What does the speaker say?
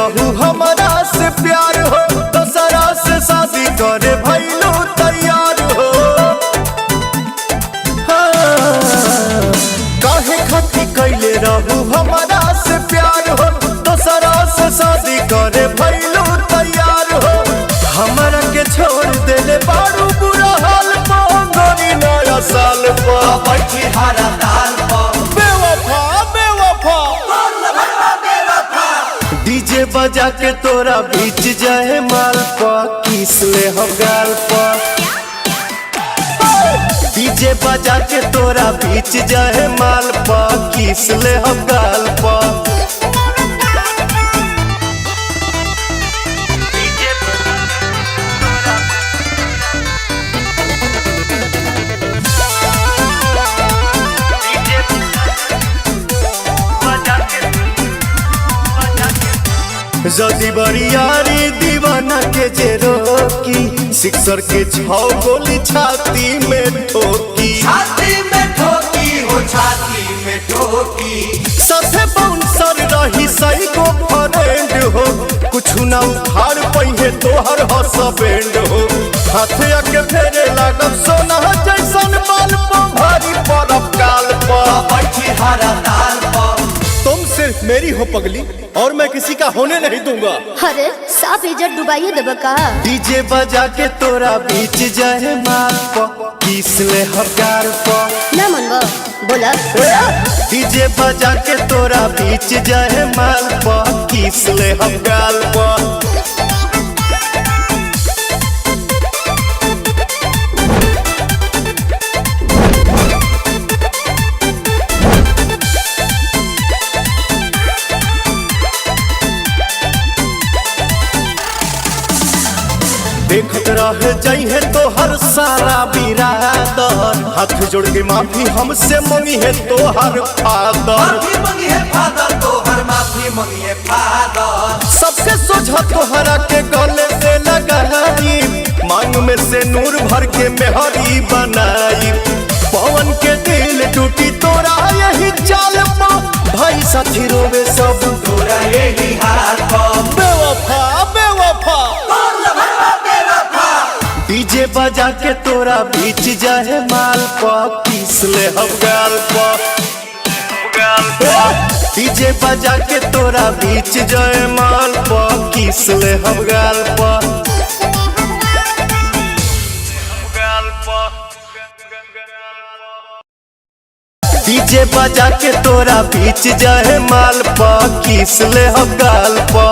रहू हमारा से प्यार हो, दूसरा से शादी करे भइलू तैयार हो। हाँ, काहे खाती कैले रहू हमारा से प्यार हो, दूसरा से शादी करे भइलू तैयार हो। हमारा के छोड़ देले बारू बुरा हाल पा, गोरी नया साल पा बैठी हरा ताल पर बेवफा बेवफा डीजे बजा के तोरा बीच जाए माल पा, किस ले हम गाल पा। डीजे बजा के तोरा बीच जाए माल पा, किस ले हम गाल पा। जदी बरियारी दीवाना के जे रोकी, सिक्सर के 6 गोली छाती में ठोकी। छाती में ठोकी हो छाती में ठोकी। सथे बाउंसर रही सही को फ्रेंड हो, कुछ ना उखाड़ पहिए तोहर हसबैंड हो। हाथे आके फेरे लागब सोना जैसन बाल पा, भारी परब काल पा बैठी हरा ताल पर। तुम सिर्फ मेरी हो पगली, और मैं किसी का होने नहीं दूंगा। अरे साफ इज्जत डुबाइए देबा का। डीजे बजा के तोरा बीच जाए माल पा, किस ले हकार पा। ना मनबो बोला डीजे बजा के तोरा बीच जाए माल पा, किस ले हम गाल पा। देखत रह जाइए तो हर सारा बिरादर, हाथ जोड़ के माफी हमसे मंगी है तो हर फादर। माफी मंगी है फादर तो हर माफी मंगी है फादर। सबसे सोझा तोहरा के गले से लगाई, मांग में से नूर भर के मेहरी बनाई। पवन के दिल टूटी तोरा यही चाल पा, भाई साथी रोवे सब तोरा यही हाल पर। बेवफा बेवफा डीजे बजा के तोरा बीच जाए माल पा, किस ले हम गाल पा। डीजे बजा के तोरा बीच जाए माल पा, किस ले हम गाल पा। डीजे बजा के तोरा बीच जाए माल पा, किस ले हम गाल पा।